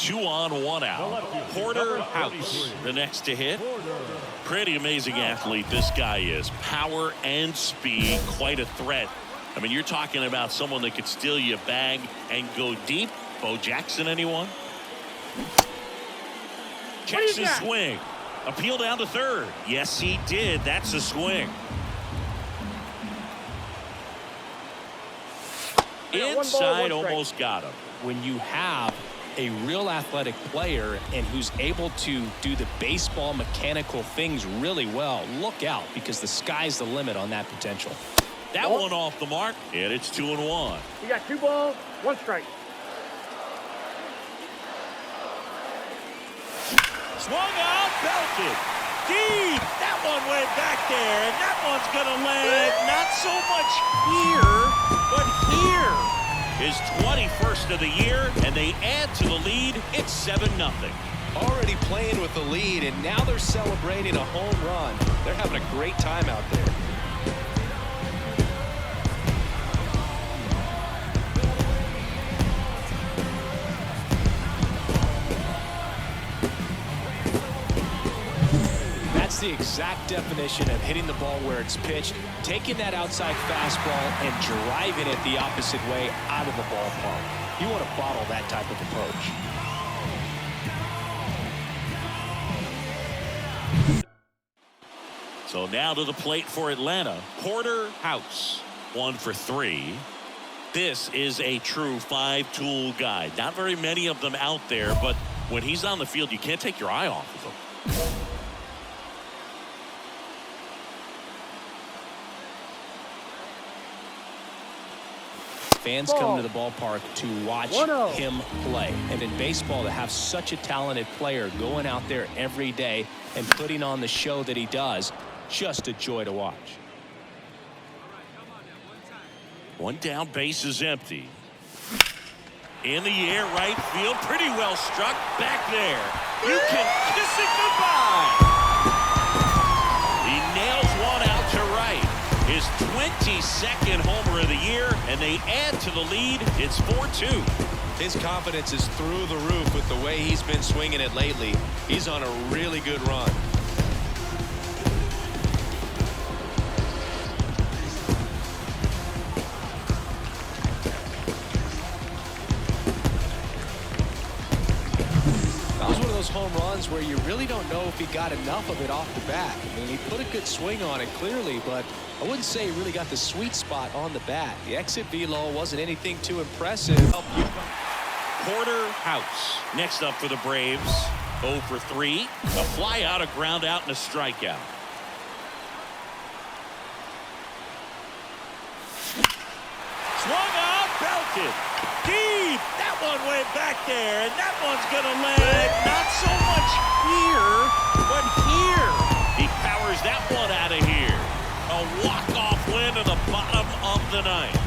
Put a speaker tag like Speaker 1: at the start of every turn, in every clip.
Speaker 1: 2 on, 1 out. Porter House, the next to hit. Pretty amazing athlete this guy is. Power and speed, quite a threat. I mean, you're talking about someone that could steal your bag and go deep. Bo Jackson, anyone? Checks his swing. Appeal down to third. Yes, he did. That's a swing. Inside, almost got him.
Speaker 2: When you have a real athletic player and who's able to do the baseball mechanical things really well, look out, because the sky's the limit on that potential.
Speaker 1: That one off the mark, and it's 2-1.
Speaker 3: You got 2 balls, 1 strike.
Speaker 1: Swung out, belted. Deep. That one went back there, and that one's going to land not so much here, but here. His 21st of the year, and they add to the lead. It's 7-0.
Speaker 2: Already playing with the lead, and now they're celebrating a home run. They're having a great time out there. That's the exact definition of hitting the ball where it's pitched, taking that outside fastball and driving it the opposite way out of the ballpark. You want to bottle that type of approach.
Speaker 1: So now to the plate for Atlanta. Porter House, 1 for 3. This is a true 5-tool guy. Not very many of them out there, but when he's on the field, you can't take your eye off of him.
Speaker 2: Fans come to the ballpark to watch him play. And in baseball, to have such a talented player going out there every day and putting on the show that he does, just a joy to watch.
Speaker 1: 1 down, base is empty. In the air, right field, pretty well struck. Back there. You can kiss it goodbye. He nails one out to right. His 22nd homer of the year, and they add to the lead. It's 4-2.
Speaker 2: His confidence is through the roof with the way he's been swinging it lately. He's on a really good run. That was one of those home runs where you really don't know if he got enough of it off the bat. I mean, he put a good swing on it clearly, but I wouldn't say he really got the sweet spot on the bat. The exit velo wasn't anything too impressive.
Speaker 1: Porter House next up for the Braves. 0 for 3. A fly out, a ground out, and a strikeout. Swung out, belted. Deep. That one went back there, and that one's going to land not so much here, but here. He powers that one out of here. A walk-off win at the bottom of the ninth.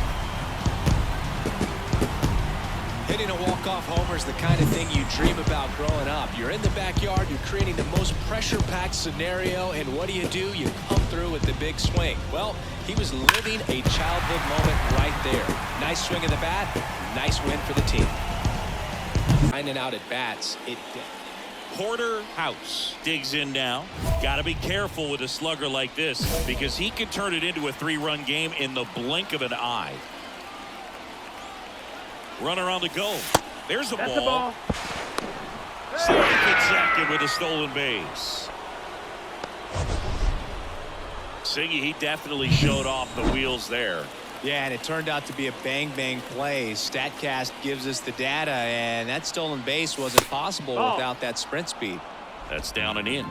Speaker 2: Hitting a walk-off homer is the kind of thing you dream about growing up. You're in the backyard, you're creating the most pressure-packed scenario, and what do? You come through with the big swing. Well, he was living a childhood moment right there. Nice swing of the bat, nice win for the team. Finding out at bats, it did.
Speaker 1: Porter House digs in now. Got to be careful with a slugger like this because he can turn it into a 3-run game in the blink of an eye. Runner on the go. There's a ball. Safe at second with a stolen base. Siggy, he definitely showed off the wheels there.
Speaker 2: Yeah, and it turned out to be a bang-bang play. StatCast gives us the data, and that stolen base wasn't possible without that sprint speed.
Speaker 1: That's down and in.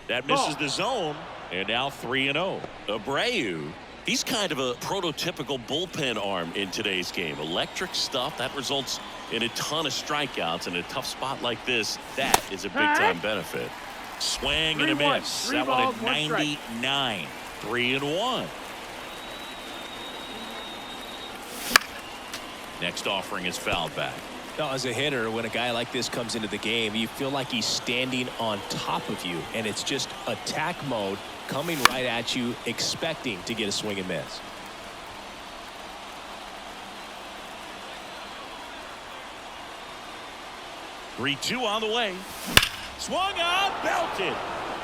Speaker 1: That misses the zone, and now 3-0. Abreu, he's kind of a prototypical bullpen arm in today's game. Electric stuff that results in a ton of strikeouts. In a tough spot like this, that is a big-time benefit. Swing and a miss. That one at 99. 3-1. Next offering is fouled back.
Speaker 2: Now, as a hitter, when a guy like this comes into the game, you feel like he's standing on top of you, and it's just attack mode coming right at you, expecting to get a swing and miss.
Speaker 1: 3-2 on the way. Swung on, belted.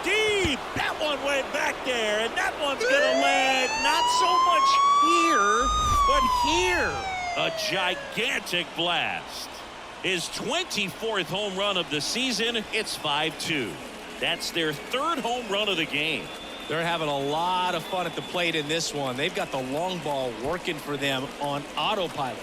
Speaker 1: Deep. That one way back there, and that one's gonna land not so much here, but here. A gigantic blast. His 24th home run of the season. It's 5-2. That's their third home run of the game.
Speaker 2: They're having a lot of fun at the plate in this one. They've got the long ball working for them on autopilot.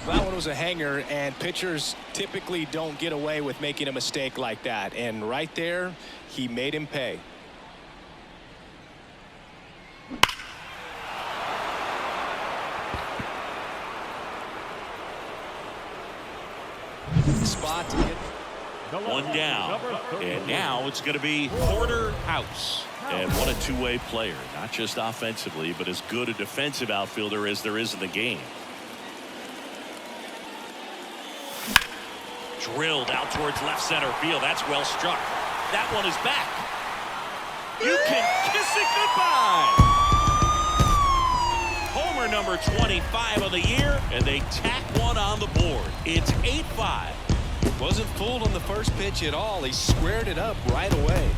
Speaker 2: That one was a hanger, and pitchers typically don't get away with making a mistake like that. And right there, he made him pay. Spot to get.
Speaker 1: One down, and now it's going to be Porter House. And what a two-way player, not just offensively, but as good a defensive outfielder as there is in the game. Drilled out towards left center field. That's well struck. That one is back. You can kiss it goodbye. Homer number 25 of the year, and they tack one on the board. It's 8-5.
Speaker 2: Wasn't fooled on the first pitch at all. He squared it up right away.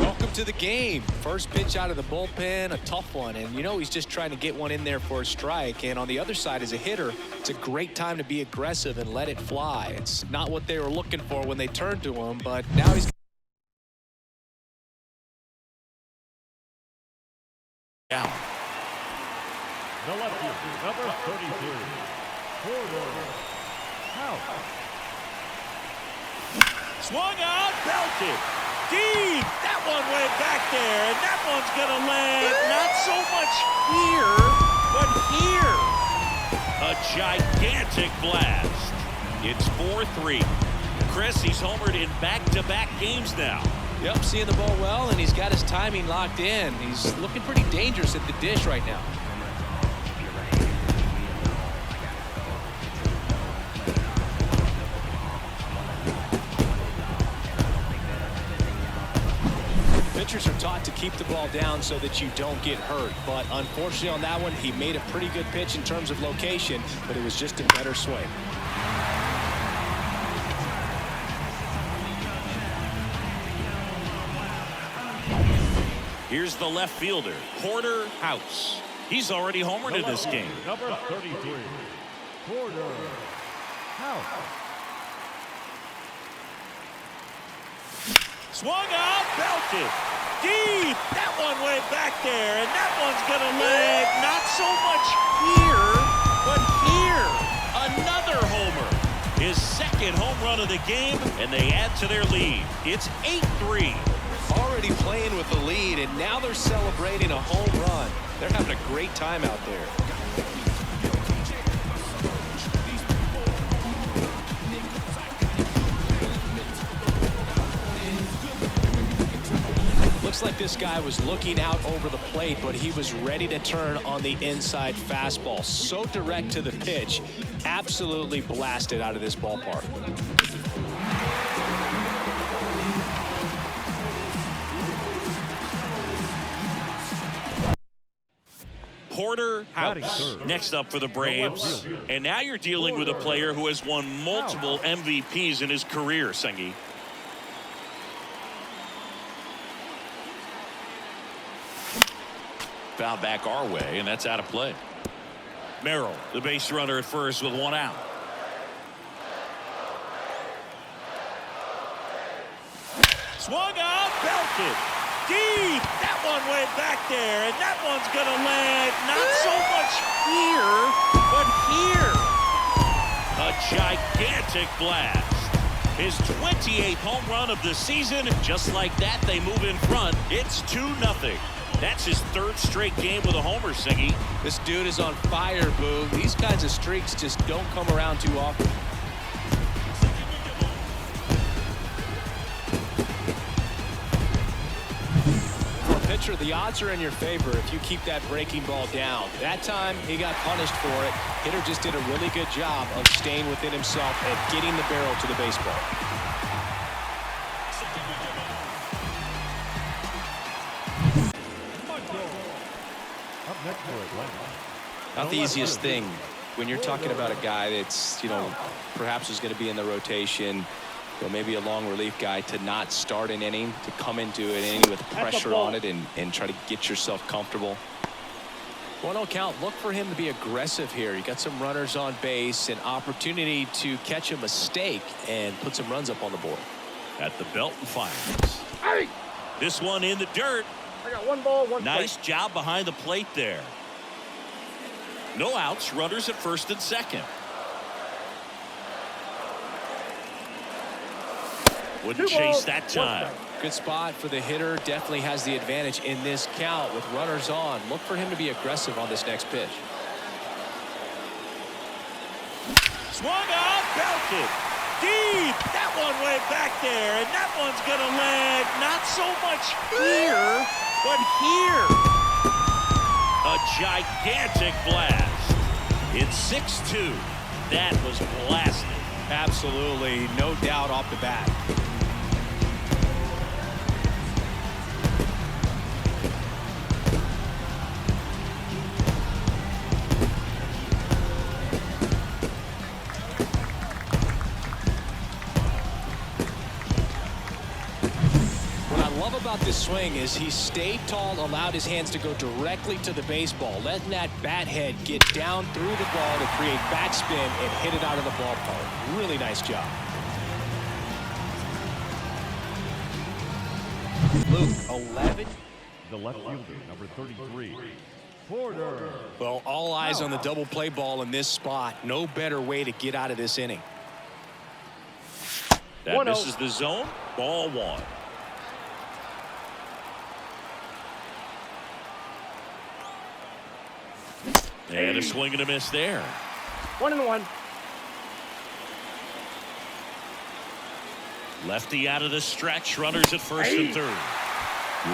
Speaker 2: Welcome to the game. First pitch out of the bullpen, a tough one, and you know he's just trying to get one in there for a strike. And on the other side, as a hitter, it's a great time to be aggressive and let it fly. It's not what they were looking for when they turned to him, but now he's
Speaker 1: down.
Speaker 4: The lefty, number 32, Porter House.
Speaker 1: Swung out, belted. Deep. That one way back there, and that one's going to land not so much here, but here. A gigantic blast. It's 4-3. Chris, he's homered in back-to-back games now.
Speaker 2: Yep, seeing the ball well, and he's got his timing locked in. He's looking pretty dangerous at the dish right now. Pitchers are taught to keep the ball down so that you don't get hurt, but unfortunately on that one, he made a pretty good pitch in terms of location, but it was just a better swing.
Speaker 1: Here's the left fielder, Porter House. He's already homered in this game.
Speaker 4: Number 33, Porter House.
Speaker 1: Swung out, belted. Deep. That one way back there, and that one's going to land not so much here, but here. Another homer. His second home run of the game, and they add to their lead. It's 8-3.
Speaker 2: Already playing with the lead, and now they're celebrating a home run. They're having a great time out there. Looks like this guy was looking out over the plate, but he was ready to turn on the inside fastball. So direct to the pitch, absolutely blasted out of this ballpark.
Speaker 1: Porter House next up for the Braves. And now you're dealing with a player who has won multiple MVPs in his career, Sengi. Foul back our way, and that's out of play. Merrill, the base runner at first with one out. Swung out, belted. Deep. That one way back there, and that one's going to land not so much here, but here. A gigantic blast. His 28th home run of the season. Just like that, they move in front. It's 2-0. That's his third straight game with a homer, Siggy.
Speaker 2: This dude is on fire, Boo. These kinds of streaks just don't come around too often. pitcher, the odds are in your favor if you keep that breaking ball down. That time, he got punished for it. Hitter just did a really good job of staying within himself and getting the barrel to the baseball.
Speaker 4: Up next for Atlanta.
Speaker 2: Not the easiest thing when you're talking about a guy that's, perhaps is going to be in the rotation, maybe a long relief guy, to not start an inning, to come into an inning with pressure on it and try to get yourself comfortable. 1-0 count. Look for him to be aggressive here. You got some runners on base, an opportunity to catch a mistake and put some runs up on the board.
Speaker 1: At the belt and fires.
Speaker 3: Hey!
Speaker 1: This one in the dirt.
Speaker 3: I got 1 ball, 1 strike.
Speaker 1: Nice job behind the plate there. No outs, runners at first and second. Wouldn't
Speaker 3: 2
Speaker 1: chase
Speaker 3: balls,
Speaker 1: that
Speaker 3: 1
Speaker 1: time.
Speaker 3: strike.
Speaker 2: Good spot for the hitter. Definitely has the advantage in this count with runners on. Look for him to be aggressive on this next pitch.
Speaker 1: Swung on, belted. Deep. That one went back there, and that one's going to land not so much here, but here. A gigantic blast. It's 6-2. That was blasted.
Speaker 2: Absolutely, no doubt off the bat. About this swing is he stayed tall, allowed his hands to go directly to the baseball, letting that bat head get down through the ball to create backspin and hit it out of the ballpark. Really nice job. Luke, 11.
Speaker 4: The left fielder, number 33, Porter.
Speaker 2: Well, all eyes on the double play ball in this spot. No better way to get out of this inning.
Speaker 1: That
Speaker 3: 1-0.
Speaker 1: misses the zone. Ball 1. And a swing and a miss there.
Speaker 3: 1-1.
Speaker 1: Lefty out of the stretch. Runners at first and third.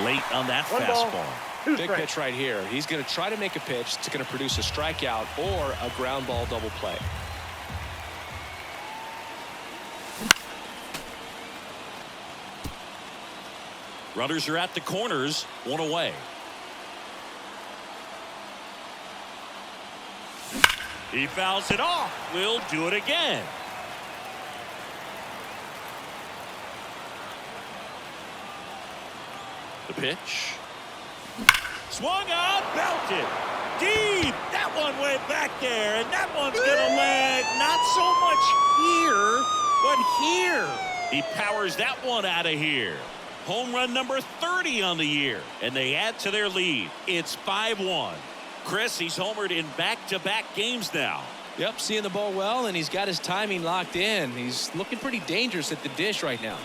Speaker 1: Late on that
Speaker 3: 1 ball,
Speaker 1: fastball.
Speaker 3: 2
Speaker 2: Big
Speaker 3: strikes.
Speaker 2: pitch right here. He's going to try to make a pitch that's going to produce a strikeout or a ground ball double play.
Speaker 1: Runners are at the corners. 1 away. He fouls it off. We'll do it again. The pitch. Swung on, belted. Deep. That one went back there, and that one's going to land not so much here, but here. He powers that one out of here. Home run number 30 on the year, and they add to their lead. It's 5-1. Chris, he's homered in back-to-back games now.
Speaker 2: Yep, seeing the ball well, and he's got his timing locked in. He's looking pretty dangerous at the dish right now.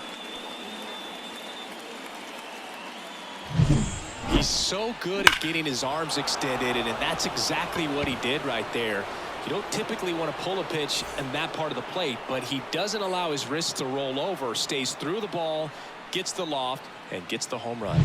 Speaker 2: He's so good at getting his arms extended, and that's exactly what he did right there. You don't typically want to pull a pitch in that part of the plate, but he doesn't allow his wrists to roll over, stays through the ball, gets the loft, and gets the home run.